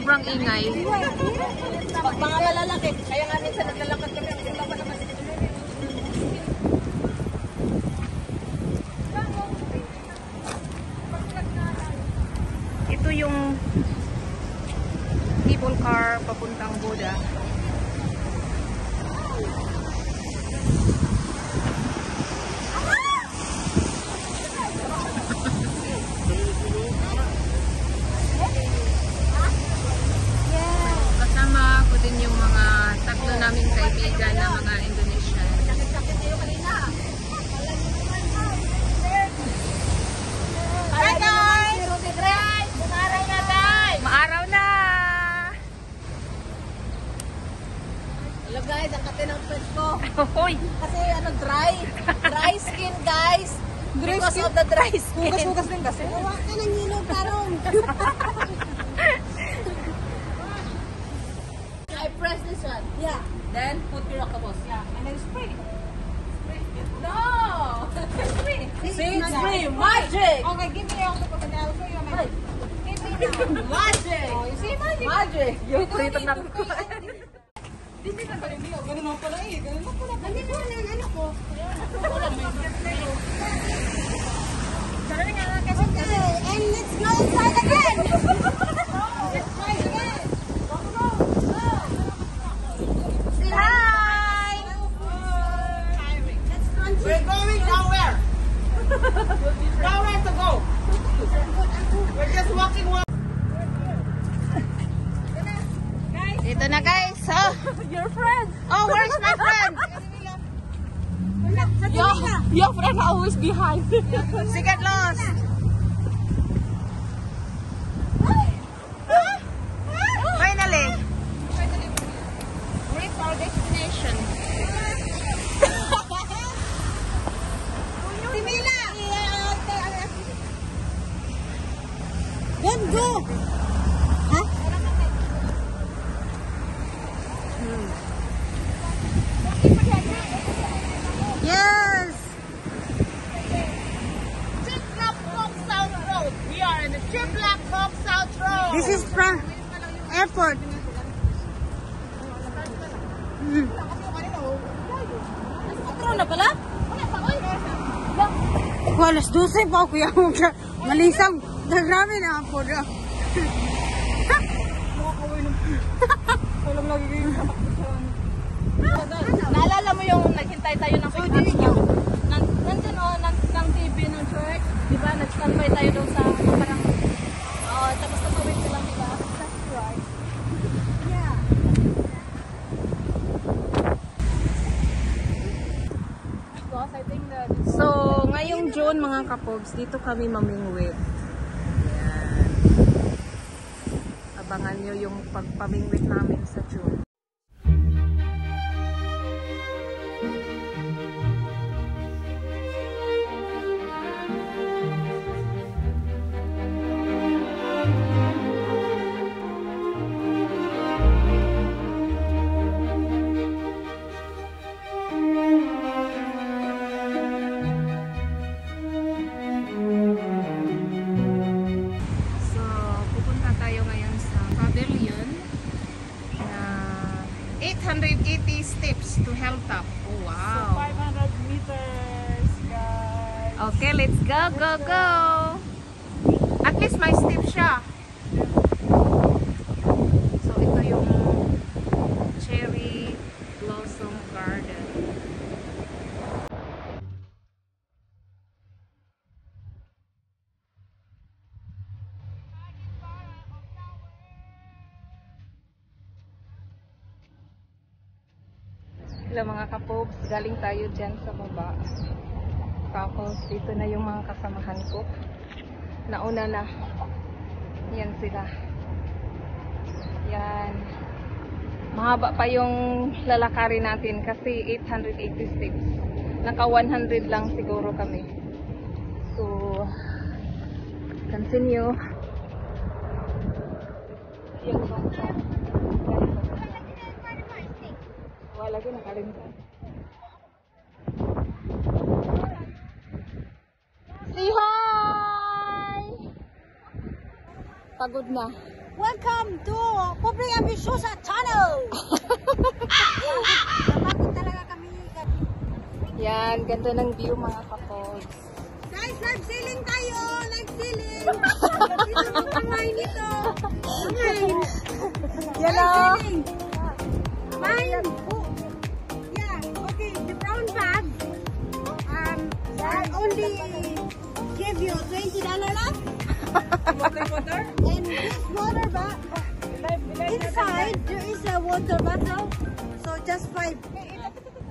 sobrang ingay. Pag mga malalaki, kaya nga minsan naglalakad kami ang ulang pa naman. Ito yung cable car papuntang Buda. Kasama ko din yung mga tatlo naming kaibigan na mga Indonesian. Hi guys! Maaraw na guys! Maaraw na! Hello guys, ang kate ng pet ko. Hoy! Kasi ano, dry skin guys. Because of the dry skin. Hugas-hugas din kasi. Huwag ka ng ilong karong. I press this one. Yeah. Then put your octopus. Yeah. And then spray. No! Spray. See, spray. Magic! Okay, give me your octopus and I'll show you my Give me now. Magic! Oh, you see magic? Magic! Yung prito na Hindi ka pa rin yun. Ganun lang pala eh. Ganun lang pala. Nandito na yung ano ko. Okay, and let's go inside again. Let's try again. Go, go, go. Say hi! Let's continue. We're going nowhere! Nowhere to go! We're just walking one. Dito na guys. Oh, Your friend! oh where's my friend? Your friend always behind. She got lost. Finally. Reach our destination. Then go. Huh? Yes. Chiplak Hawk South Road. We are in the Chiplak Hawk South Road. This is from airport. Metro na pala? Alas 12 pa ako yung malisang. Grabe na ako. Naalala mo yung naghintay tayo ng picnic niyo? Nandun o, ng TV ng church. Diba? Nag-standby tayo doon sa parang... tapos natawid sila nila. That's right. Yeah. Because I think that... So, ngayong June mga kapobs, dito kami mamingwit. Ayan. Abangan nyo yung pagpamingwit namin sa June. Pupunta tayo ngayon sa pavilion na 880 steps to Hilltop. Oh, wow. 500 meters, guys. Okay, let's go, go, go. At least may step siya. So, ito yung Cherry Blossom Garden. Hello mga kapobs, galing tayo dyan sa baba. Tapos dito na yung mga kasamahan ko. Nauna na. Yan sila. Yan. Mahaba pa yung lalakarin natin kasi 880 steps. Naka 100 lang siguro kami. So, continue. Yung bangka. Wala lagi nakalimutan. Say hi! Pagod na. Welcome to Public Ambisyosa Channel! Bakit talaga kami? Yan, ganda ng view mga kapods. Guys, live sailing tayo! Live sailing! Dito po kamay nito! Kamay! Yan Live o. sailing! Mine! Oh, yeah, okay, the brown bag, I only give you $20 lang. And this water bag, inside there is a water bottle, so just 5.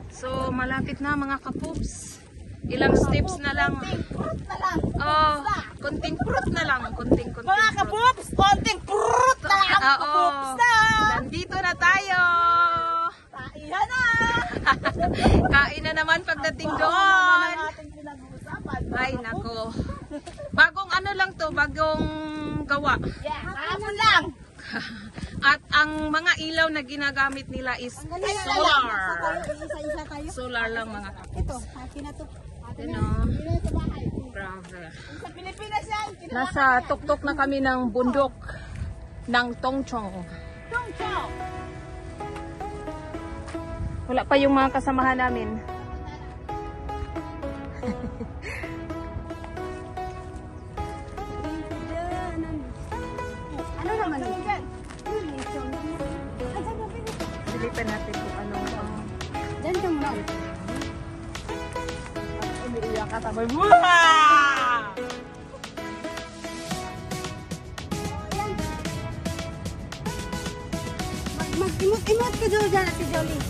So, malapit na mga kapods. Ilang steps na lang. Na lang. Oh, konting prut na lang. Konting Mga kapups, konting prut na lang. Oo. Nandito na tayo. Iyan na. Kain na naman pagdating doon. Ay, nako. Bagong ano lang to, bagong gawa. Yeah, kahapon lang. At ang mga ilaw na ginagamit nila is solar. Isa-isa tayo. Solar lang mga kapatid. Ito, akin na to. Ano? Dito sa bahay. Grabe. Sa Pilipinas yan. Nasa tuktok na kami ng bundok ng Tongchong. Tongchong. Wala pa yung mga kasamahan namin. Ano naman yun? Silipin natin kung anong Diyan ka muna. umiiyak ka taboy. Mag-imot ka doon dyan, Ate Jolie.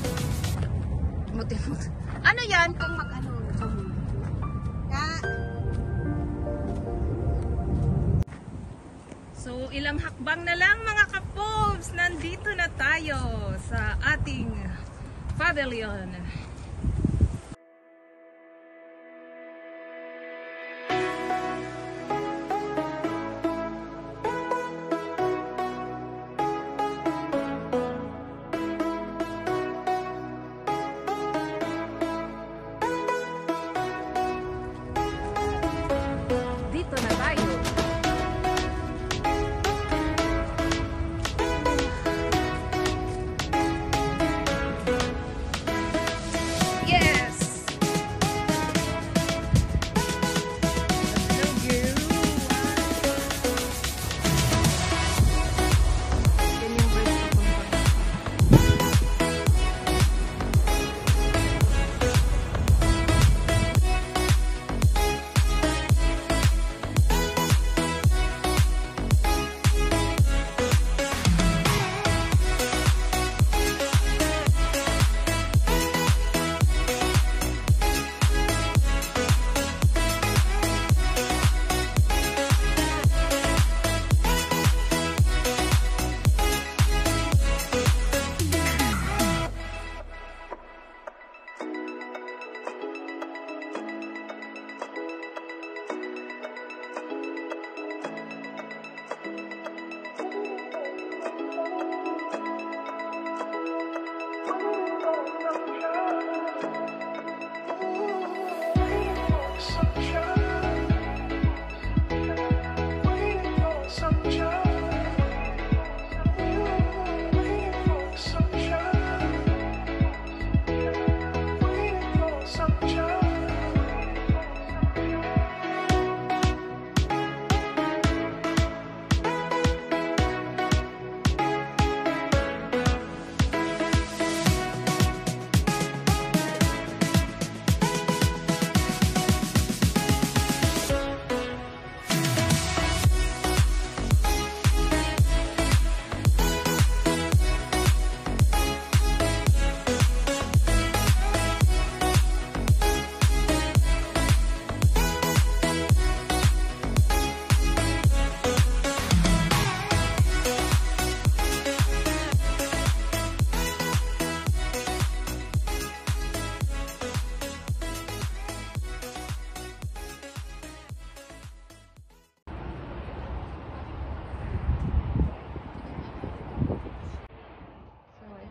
Imot-imot. Ano yan? Kung mag-ano. So, ilang hakbang na lang mga kapobs. Nandito na tayo sa ating pavilion. Dito na tayo. Yes! Hello, girl. Yan yung birds ko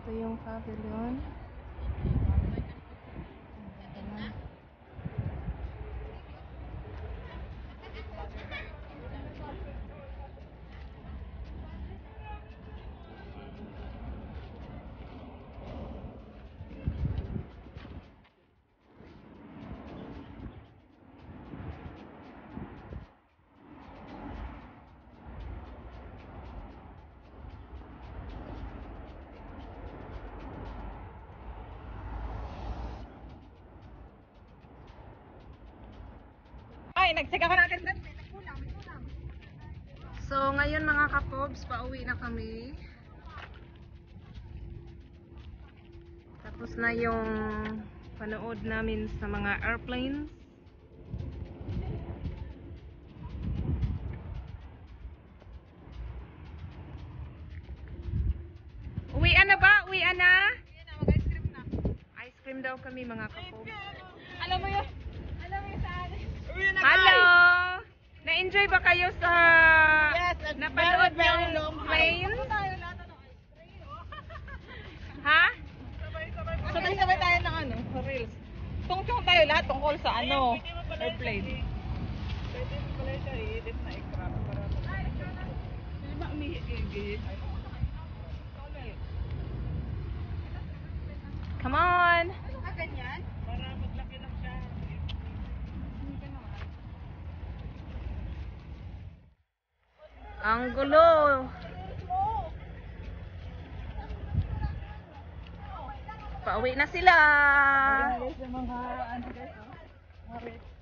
kung yung pavilion. nagsiga ko natin doon. So, ngayon mga kapobs, pauwi na kami. Tapos na yung panood namin sa mga airplanes. Uwian na ba? Uwian na? Mag-ice cream na. Ice cream daw kami mga kapobs. Alam mo yun? Alam mo yun saan? Hello! Na-enjoy ba kayo sa Yes, napanood very yung long plane? Ha? Sabay-sabay tayo ng ano, reels. Tungtong tayo lahat tungkol sa ano, airplane. Pwede mo pala siya i-edit na i-crop para hindi ba umihi-igi? Come on! Ganyan? Para maglaki lang siya. Ang gulo! Pauwi na sila! Sa mga ano guys, mga